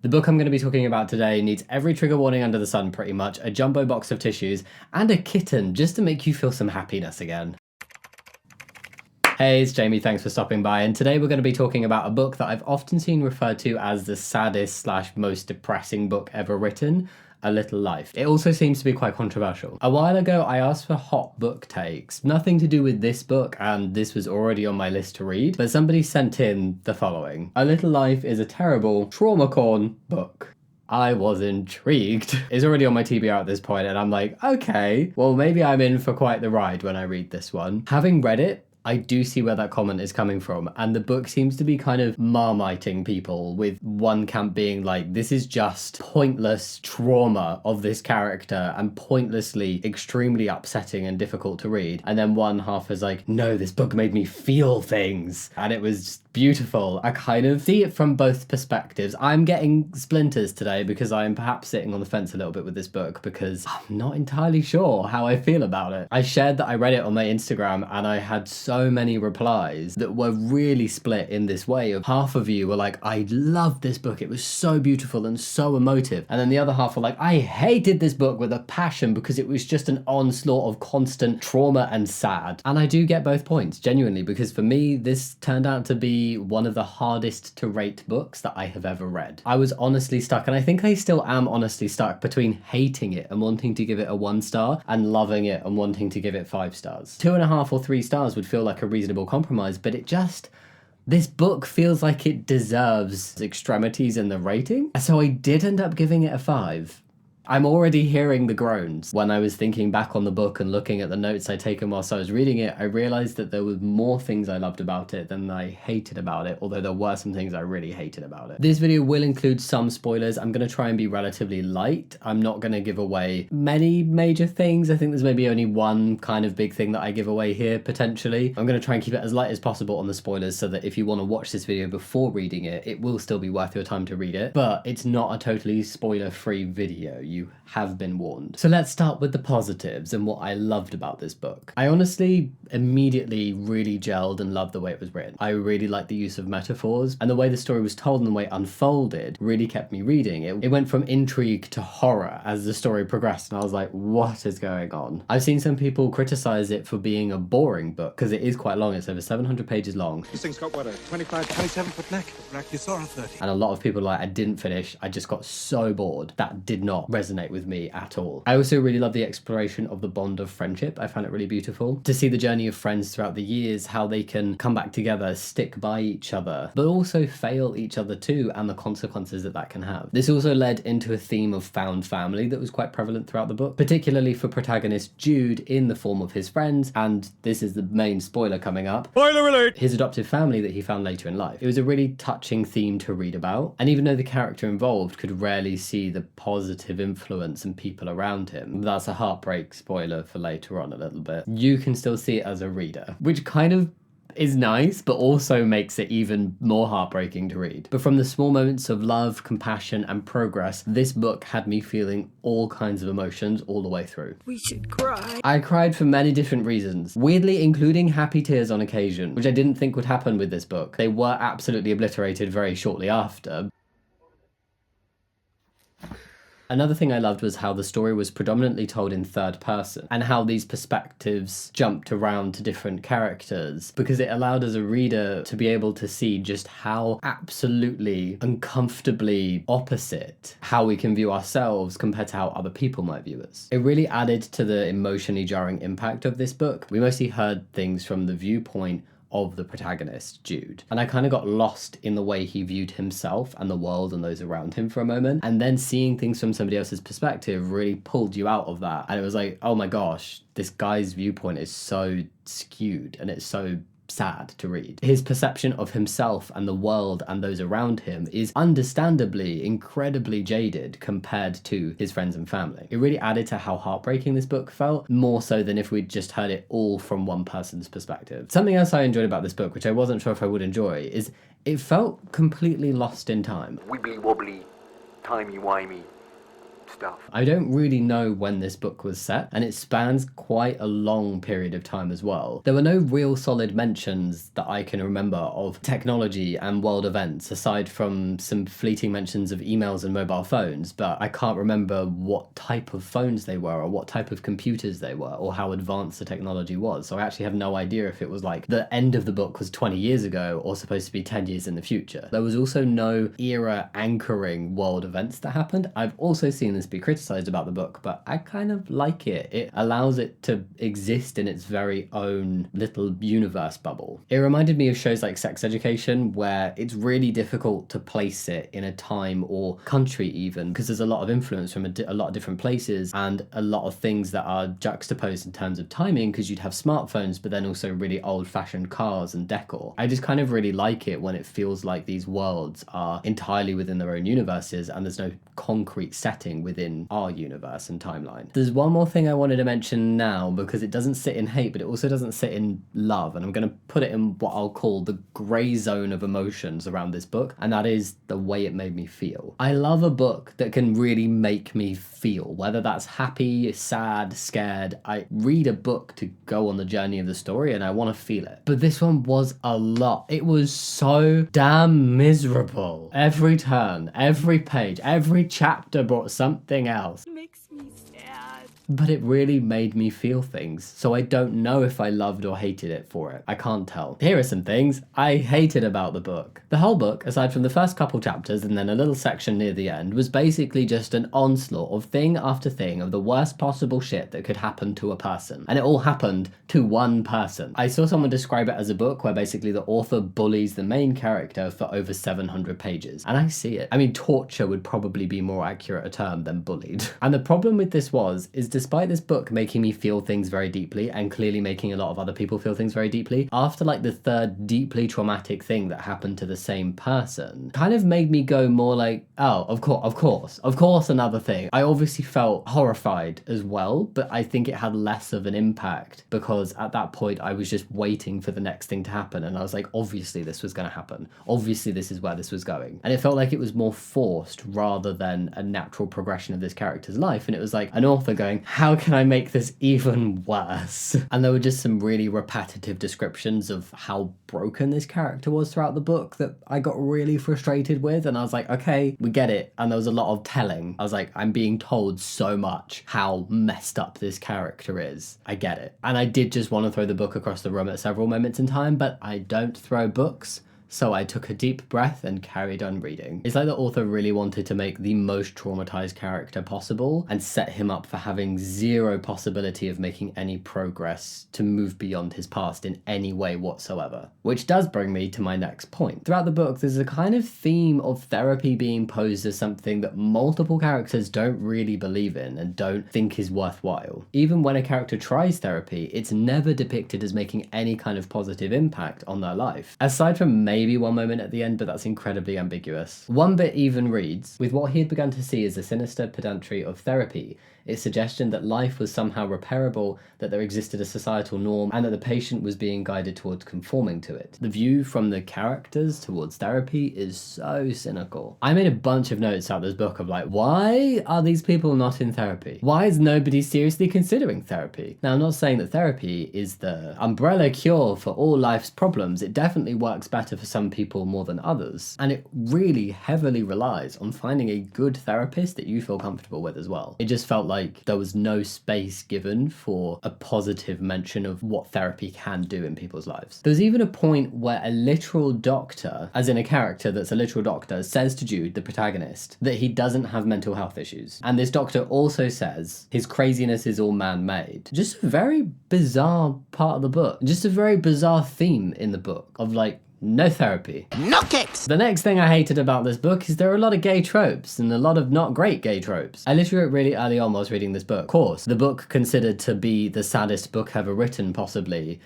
The book I'm going to be talking about today needs every trigger warning under the sun pretty much, a jumbo box of tissues, and a kitten just to make you feel some happiness again. Hey, it's Jamie, thanks for stopping by, and today we're going to be talking about a book that I've often seen referred to as the saddest / most depressing book ever written, A Little Life. It also seems to be quite controversial. A while ago, I asked for hot book takes, nothing to do with this book, and this was already on my list to read, but somebody sent in the following. A Little Life is a terrible, trauma-corn book. I was intrigued. It's already on my TBR at this point, and I'm like, okay, well, maybe I'm in for quite the ride when I read this one. Having read it, I do see where that comment is coming from, and the book seems to be kind of marmiting people, with one camp being like, this is just pointless trauma of this character and pointlessly extremely upsetting and difficult to read, and then one half is like, no, this book made me feel things and it was beautiful. I kind of see it from both perspectives. I'm getting splinters today because I am perhaps sitting on the fence a little bit with this book because I'm not entirely sure how I feel about it. I shared that I read it on my Instagram and I had so many replies that were really split in this way of half of you were like, I loved this book, it was so beautiful and so emotive, and then the other half were like, I hated this book with a passion because it was just an onslaught of constant trauma and sad. And I do get both points, genuinely, because for me this turned out to be one of the hardest to rate books that I have ever read. I was honestly stuck, and I think I still am honestly stuck between hating it and wanting to give it a 1 star and loving it and wanting to give it 5 stars. 2.5 or 3 stars would feel like a reasonable compromise, but this book feels like it deserves extremities in the rating. So I did end up giving it a 5. I'm already hearing the groans. When I was thinking back on the book and looking at the notes I'd taken whilst I was reading it, I realised that there were more things I loved about it than I hated about it, although there were some things I really hated about it. This video will include some spoilers. I'm going to try and be relatively light. I'm not going to give away many major things. I think there's maybe only one kind of big thing that I give away here, potentially. I'm going to try and keep it as light as possible on the spoilers so that if you want to watch this video before reading it, it will still be worth your time to read it, but it's not a totally spoiler-free video. You have been warned. So let's start with the positives and what I loved about this book. I honestly immediately really gelled and loved the way it was written. I really liked the use of metaphors, and the way the story was told and the way it unfolded really kept me reading. It went from intrigue to horror as the story progressed, and I was like, what is going on? I've seen some people criticize it for being a boring book because it is quite long. It's over 700 pages long. This thing's got what, a 25, 27 foot neck? The Brachiosaurus 30. And a lot of people are like, I didn't finish. I just got so bored. That did not resonate with me at all. I also really love the exploration of the bond of friendship. I found it really beautiful to see the journey of friends throughout the years, how they can come back together, stick by each other, but also fail each other too, and the consequences that that can have. This also led into a theme of found family that was quite prevalent throughout the book, particularly for protagonist Jude in the form of his friends, and this is the main spoiler coming up. Spoiler alert! His adoptive family that he found later in life. It was a really touching theme to read about, and even though the character involved could rarely see the positive influence and people around him, that's a heartbreak spoiler for later on a little bit, you can still see it as a reader, which kind of is nice, but also makes it even more heartbreaking to read. But from the small moments of love, compassion, and progress, this book had me feeling all kinds of emotions all the way through. We should cry. I cried for many different reasons, weirdly including happy tears on occasion, which I didn't think would happen with this book. They were absolutely obliterated very shortly after. Another thing I loved was how the story was predominantly told in third person, and how these perspectives jumped around to different characters, because it allowed as a reader to be able to see just how absolutely uncomfortably opposite how we can view ourselves compared to how other people might view us. It really added to the emotionally jarring impact of this book. We mostly heard things from the viewpoint of the protagonist, Jude. And I kind of got lost in the way he viewed himself and the world and those around him for a moment. And then seeing things from somebody else's perspective really pulled you out of that. And it was like, oh my gosh, this guy's viewpoint is so skewed and it's so sad to read. His perception of himself and the world and those around him is understandably incredibly jaded compared to his friends and family. It really added to how heartbreaking this book felt, more so than if we'd just heard it all from one person's perspective. Something else I enjoyed about this book, which I wasn't sure if I would enjoy, is it felt completely lost in time. Wibbly wobbly, timey wimey, stuff. I don't really know when this book was set, and it spans quite a long period of time as well. There were no real solid mentions that I can remember of technology and world events, aside from some fleeting mentions of emails and mobile phones, but I can't remember what type of phones they were or what type of computers they were or how advanced the technology was. So I actually have no idea if it was like the end of the book was 20 years ago or supposed to be 10 years in the future. There was also no era anchoring world events that happened. I've also seen this be criticized about the book, but I kind of like it. It allows it to exist in its very own little universe bubble. It reminded me of shows like Sex Education, where it's really difficult to place it in a time or country even, because there's a lot of influence from a lot of different places and a lot of things that are juxtaposed in terms of timing, because you'd have smartphones, but then also really old-fashioned cars and decor. I just kind of really like it when it feels like these worlds are entirely within their own universes and there's no concrete setting within our universe and timeline. There's one more thing I wanted to mention now, because it doesn't sit in hate, but it also doesn't sit in love, and I'm going to put it in what I'll call the grey zone of emotions around this book, and that is the way it made me feel. I love a book that can really make me feel, whether that's happy, sad, scared. I read a book to go on the journey of the story and I want to feel it. But this one was a lot. It was so damn miserable. Every turn, every page, every chapter brought something else. Makes me sad. But it really made me feel things, so I don't know if I loved or hated it for it. I can't tell. Here are some things I hated about the book. The whole book, aside from the first couple chapters and then a little section near the end, was basically just an onslaught of thing after thing of the worst possible shit that could happen to a person. And it all happened to one person. I saw someone describe it as a book where basically the author bullies the main character for over 700 pages. And I see it. I mean, torture would probably be more accurate a term than bullied. And the problem with this is despite this book making me feel things very deeply and clearly making a lot of other people feel things very deeply, after like the third deeply traumatic thing that happened to the same person, kind of made me go more like, oh, of course, another thing. I obviously felt horrified as well, but I think it had less of an impact because at that point I was just waiting for the next thing to happen, and I was like, obviously this was going to happen. Obviously this is where this was going. And it felt like it was more forced rather than a natural progression of this character's life. And it was like an author going, how can I make this even worse? And there were just some really repetitive descriptions of how broken this character was throughout the book that I got really frustrated with. And I was like, okay, we get it. And there was a lot of telling. I was like, I'm being told so much how messed up this character is. I get it. And I did just want to throw the book across the room at several moments in time, but I don't throw books. So I took a deep breath and carried on reading. It's like the author really wanted to make the most traumatized character possible and set him up for having zero possibility of making any progress to move beyond his past in any way whatsoever. Which does bring me to my next point. Throughout the book, there's a kind of theme of therapy being posed as something that multiple characters don't really believe in and don't think is worthwhile. Even when a character tries therapy, it's never depicted as making any kind of positive impact on their life. Aside from maybe one moment at the end, but that's incredibly ambiguous. One bit even reads, with what he had begun to see as the sinister pedantry of therapy, its suggestion that life was somehow repairable, that there existed a societal norm, and that the patient was being guided towards conforming to it. The view from the characters towards therapy is so cynical. I made a bunch of notes out this book of like, why are these people not in therapy? Why is nobody seriously considering therapy? Now, I'm not saying that therapy is the umbrella cure for all life's problems. It definitely works better for some people more than others. And it really heavily relies on finding a good therapist that you feel comfortable with as well. It just felt like there was no space given for a positive mention of what therapy can do in people's lives. There was even a point where a literal doctor, as in a character that's a literal doctor, says to Jude, the protagonist, that he doesn't have mental health issues. And this doctor also says his craziness is all man-made. Just a very bizarre part of the book. Just a very bizarre theme in the book of like, no therapy. Knock it! The next thing I hated about this book is there are a lot of gay tropes and a lot of not great gay tropes. I literally wrote really early on while I was reading this book. Of course, the book considered to be the saddest book ever written, possibly,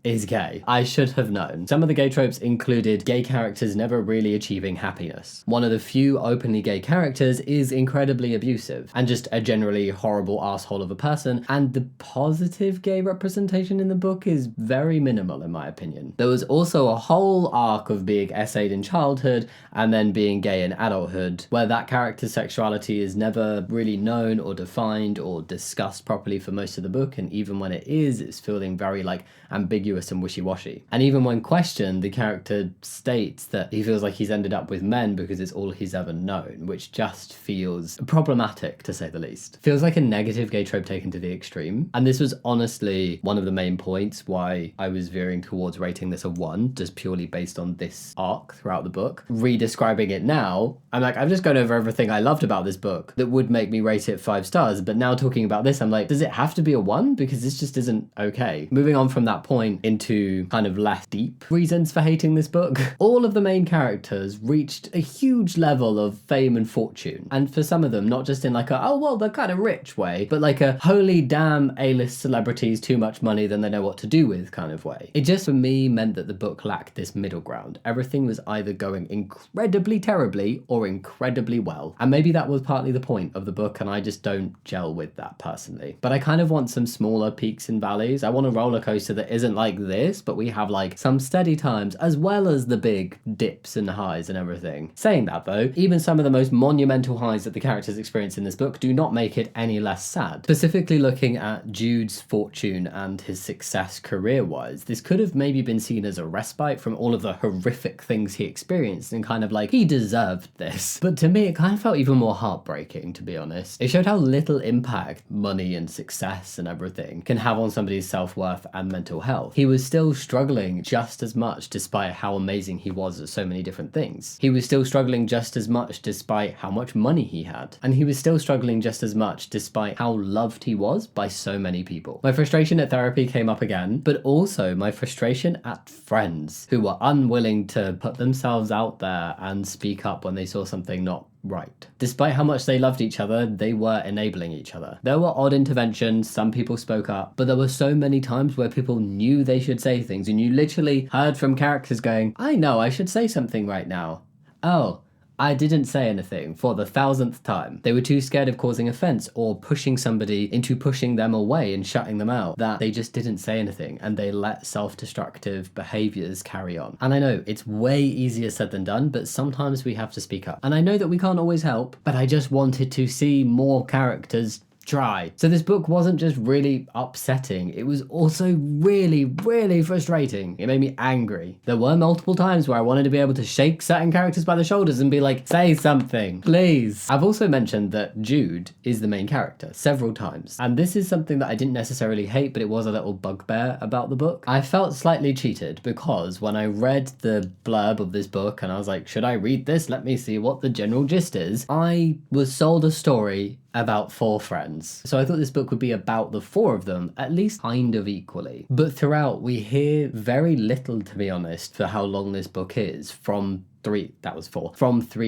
is gay. I should have known. Some of the gay tropes included gay characters never really achieving happiness. One of the few openly gay characters is incredibly abusive and just a generally horrible asshole of a person, and the positive gay representation in the book is very minimal in my opinion. There was also a whole arc of being essayed in childhood and then being gay in adulthood, where that character's sexuality is never really known or defined or discussed properly for most of the book, and even when it is, it's feeling very like ambiguous and wishy-washy. And even when questioned, the character states that he feels like he's ended up with men because it's all he's ever known, which just feels problematic to say the least. Feels like a negative gay trope taken to the extreme. And this was honestly one of the main points why I was veering towards rating this a 1, just purely based on this arc throughout the book. Redescribing it now, I'm like, I've just gone over everything I loved about this book that would make me rate it 5 stars, but now talking about this, I'm like, does it have to be a 1? Because this just isn't okay. Moving on from that point into kind of less deep reasons for hating this book, all of the main characters reached a huge level of fame and fortune. And for some of them, not just in like a, oh, well, they're kind of rich way, but like a, holy damn, A-list celebrities, too much money, then they know what to do with kind of way. It just, for me, meant that the book lacked this middle ground. Everything was either going incredibly terribly or incredibly well. And maybe that was partly the point of the book, and I just don't gel with that personally. But I kind of want some smaller peaks and valleys. I want a roller coaster that isn't like this, but we have like some steady times as well as the big dips and highs and everything. Saying that though, even some of the most monumental highs that the characters experience in this book do not make it any less sad. Specifically looking at Jude's fortune and his success career-wise, this could have maybe been seen as a respite from all of the horrific things he experienced and kind of like, he deserved this. But to me, it kind of felt even more heartbreaking, to be honest. It showed how little impact money and success and everything can have on somebody's self-worth and mental health. He was still struggling just as much despite how amazing he was at so many different things. He was still struggling just as much despite how much money he had. And he was still struggling just as much despite how loved he was by so many people. My frustration at therapy came up again, but also my frustration at friends who were unwilling to put themselves out there and speak up when they saw something not right. Despite how much they loved each other, they were enabling each other. There were odd interventions, some people spoke up, but there were so many times where people knew they should say things, and you literally heard from characters going, I know I should say something right now. Oh, I didn't say anything for the 1000th time. They were too scared of causing offense or pushing somebody into pushing them away and shutting them out that they just didn't say anything, and they let self-destructive behaviors carry on. And I know it's way easier said than done, but sometimes we have to speak up. And I know that we can't always help, but I just wanted to see more characters try. So this book wasn't just really upsetting, it was also really, really frustrating. It made me angry. There were multiple times where I wanted to be able to shake certain characters by the shoulders and be like, say something, please. I've also mentioned that Jude is the main character several times, and this is something that I didn't necessarily hate, but it was a little bugbear about the book. I felt slightly cheated because when I read the blurb of this book and I was like, should I read this? Let me see what the general gist is. I was sold a story about 4 friends. So I thought this book would be about the 4 of them, at least kind of equally. But throughout, we hear very little, to be honest, for how long this book is, from 3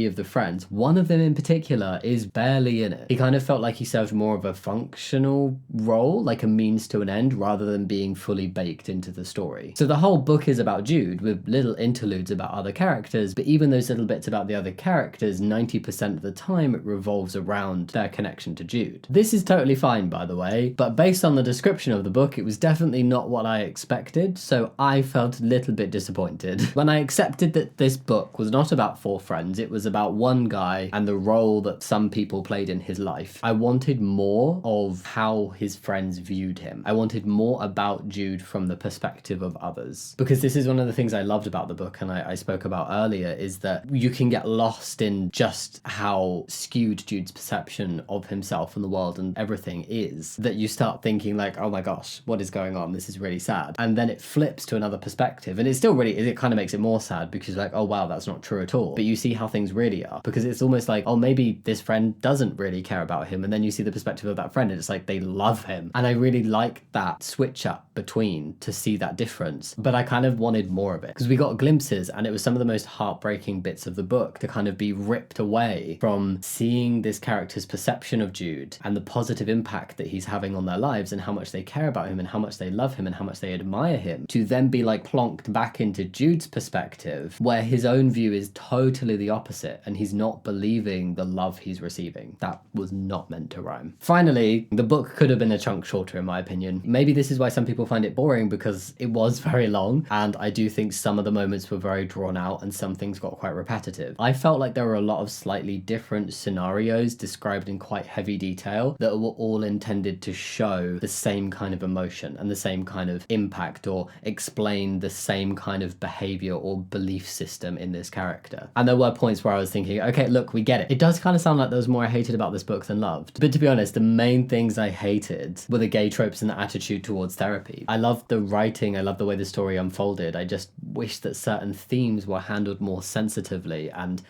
of the friends. One of them in particular is barely in it. He kind of felt like he served more of a functional role, like a means to an end, rather than being fully baked into the story. So the whole book is about Jude, with little interludes about other characters, but even those little bits about the other characters, 90% of the time it revolves around their connection to Jude. This is totally fine, by the way, but based on the description of the book, it was definitely not what I expected, so I felt a little bit disappointed. When I accepted that this book was not about 4 friends, it was about one guy and the role that some people played in his life. I wanted more of how his friends viewed him. I wanted more about Jude from the perspective of others. Because this is one of the things I loved about the book, and I spoke about earlier, is that you can get lost in just how skewed Jude's perception of himself and the world and everything is, that you start thinking like, oh my gosh, what is going on? This is really sad. And then it flips to another perspective, and it's still really, it kind of makes it more sad because you're like, oh wow, that's not not true at all, but you see how things really are, because it's almost like, oh, maybe this friend doesn't really care about him, and then you see the perspective of that friend and it's like they love him. And I really like that switch up between to see that difference, but I kind of wanted more of it, because we got glimpses and it was some of the most heartbreaking bits of the book to kind of be ripped away from seeing this character's perception of Jude and the positive impact that he's having on their lives and how much they care about him and how much they love him and how much they admire him, to then be like plonked back into Jude's perspective where his own view is totally the opposite and he's not believing the love he's receiving. That was not meant to rhyme. Finally, the book could have been a chunk shorter in my opinion. Maybe this is why some people find it boring, because it was very long, and I do think some of the moments were very drawn out and some things got quite repetitive. I felt like there were a lot of slightly different scenarios described in quite heavy detail that were all intended to show the same kind of emotion and the same kind of impact, or explain the same kind of behavior or belief system in this character. And there were points where I was thinking, okay, look, we get it. It does kind of sound like there was more I hated about this book than loved. But to be honest, the main things I hated were the gay tropes and the attitude towards therapy. I loved the writing, I loved the way the story unfolded. I just wish that certain themes were handled more sensitively and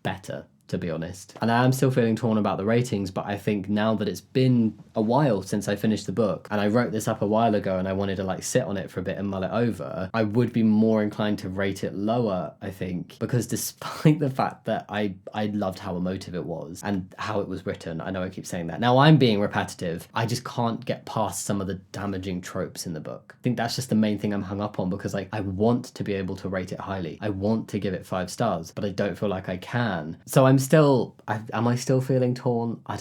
better, to be honest. And I am still feeling torn about the ratings, but I think now that it's been a while since I finished the book, and I wrote this up a while ago and I wanted to like sit on it for a bit and mull it over, I would be more inclined to rate it lower, I think, because despite the fact that I loved how emotive it was and how it was written, I know I keep saying that. Now I'm being repetitive, I just can't get past some of the damaging tropes in the book. I think that's just the main thing I'm hung up on, because like I want to be able to rate it highly. I want to give it 5 stars, but I don't feel like I can. So am I still feeling torn? I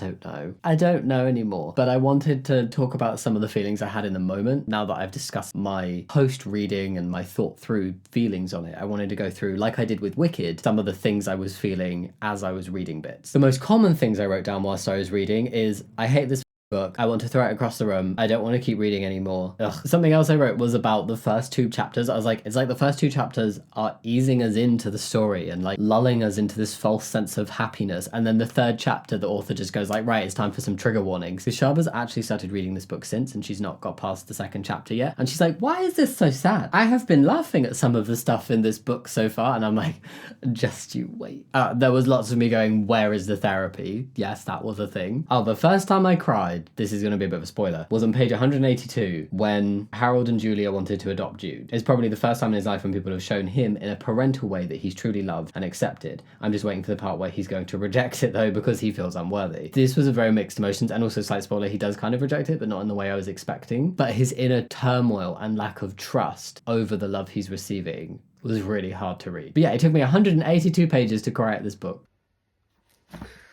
don't know anymore. But I wanted to talk about some of the feelings I had in the moment. Now that I've discussed my post-reading and my thought through feelings on it, I wanted to go through, like I did with Wicked, some of the things I was feeling as I was reading bits. The most common things I wrote down whilst I was reading is, I hate this book. I want to throw it across the room. I don't want to keep reading anymore. Ugh. Something else I wrote was about the first 2 chapters. I was like, it's like the first 2 chapters are easing us into the story and like lulling us into this false sense of happiness. And then the 3rd chapter, the author just goes like, right, it's time for some trigger warnings. So Shaba's actually started reading this book since, and she's not got past the 2nd chapter yet. And she's like, why is this so sad? I have been laughing at some of the stuff in this book so far. And I'm like, just you wait. There was lots of me going, where is the therapy? Yes, that was a thing. Oh, the first time I cried, this is going to be a bit of a spoiler, was on page 182 when Harold and Julia wanted to adopt Jude. It's probably the first time in his life when people have shown him in a parental way that he's truly loved and accepted. I'm just waiting for the part where he's going to reject it though, because he feels unworthy. This was a very mixed emotions, and also slight spoiler, he does kind of reject it, but not in the way I was expecting. But his inner turmoil and lack of trust over the love he's receiving was really hard to read. But yeah, it took me 182 pages to cry at this book.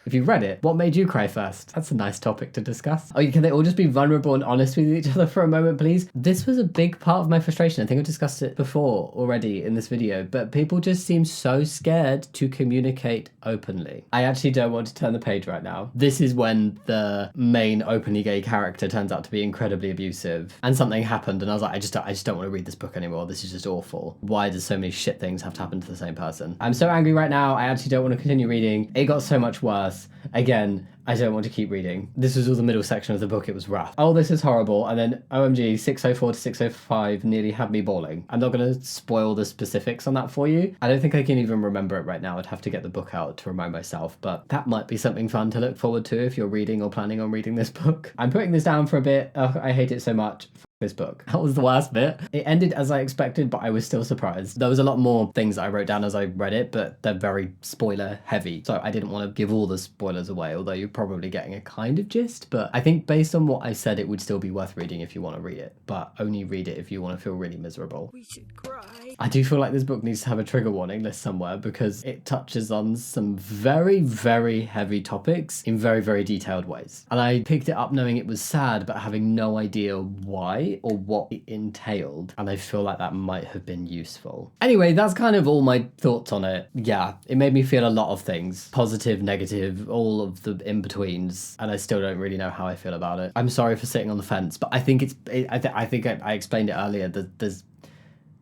If you read it, what made you cry first? That's a nice topic to discuss. Oh, can they all just be vulnerable and honest with each other for a moment, please? This was a big part of my frustration. I think I've discussed it before already in this video, but people just seem so scared to communicate openly. I actually don't want to turn the page right now. This is when the main openly gay character turns out to be incredibly abusive, and something happened, and I was like, I just don't want to read this book anymore. This is just awful. Why does so many shit things have to happen to the same person? I'm so angry right now. I actually don't want to continue reading. It got so much worse. Again, I don't want to keep reading. This was all the middle section of the book. It was rough. Oh, this is horrible. And then OMG, 604 to 605 nearly had me bawling. I'm not going to spoil the specifics on that for you. I don't think I can even remember it right now. I'd have to get the book out to remind myself, but that might be something fun to look forward to if you're reading or planning on reading this book. I'm putting this down for a bit. I hate it so much. This book. That was the worst bit. It ended as I expected, but I was still surprised. There was a lot more things I wrote down as I read it, but they're very spoiler heavy. So I didn't want to give all the spoilers away, although you're probably getting a kind of gist. But I think based on what I said, it would still be worth reading if you want to read it, but only read it if you want to feel really miserable. We should cry. I do feel like this book needs to have a trigger warning list somewhere, because it touches on some very, very heavy topics in very, very detailed ways. And I picked it up knowing it was sad, but having no idea why or what it entailed, and I feel like that might have been useful. Anyway, that's kind of all my thoughts on it. Yeah, it made me feel a lot of things. Positive, negative, all of the in-betweens, and I still don't really know how I feel about it. I'm sorry for sitting on the fence, but I think I explained it earlier, that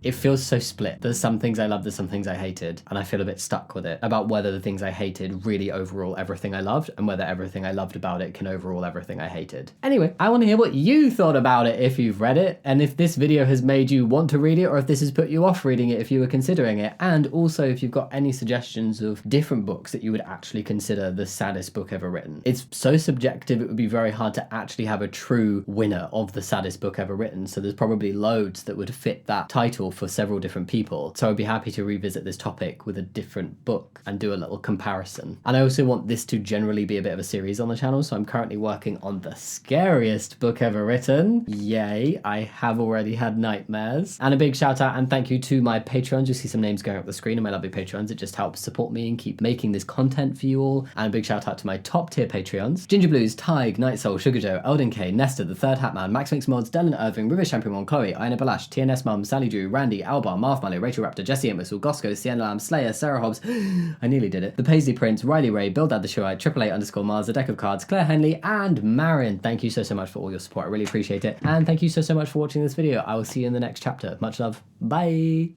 It feels so split. There's some things I loved, there's some things I hated, and I feel a bit stuck with it about whether the things I hated really overall everything I loved and whether everything I loved about it can overall everything I hated. Anyway, I want to hear what you thought about it if you've read it, and if this video has made you want to read it, or if this has put you off reading it if you were considering it, and also if you've got any suggestions of different books that you would actually consider the saddest book ever written. It's so subjective, it would be very hard to actually have a true winner of the saddest book ever written, so there's probably loads that would fit that title for several different people. So I'd be happy to revisit this topic with a different book and do a little comparison. And I also want this to generally be a bit of a series on the channel, so I'm currently working on the scariest book ever written. Yay, I have already had nightmares. And a big shout out and thank you to my Patreons. You'll see some names going up the screen of my lovely Patreons. It just helps support me and keep making this content for you all. And a big shout out to my top tier Patreons: Ginger Blues, Tig, Night Soul, Sugar Joe, Elden K, Nesta, The Third Hatman, Max Mix Mods, Dylan Irving, River Champion, Chloe, Ina Balash, TNS Mum, Sally Drew, Randy, Albar, Marv Mallow, Rachel Raptor, Jesse Emerson, Gosco, Sienna Lamb, Slayer, Sarah Hobbs, I nearly did it, The Paisley Prince, Riley Ray, Bill Dad the Showite, @AAA_Mars, The Deck of Cards, Claire Henley, and Marin. Thank you so much for all your support. I really appreciate it. And thank you so much for watching this video. I will see you in the next chapter. Much love. Bye.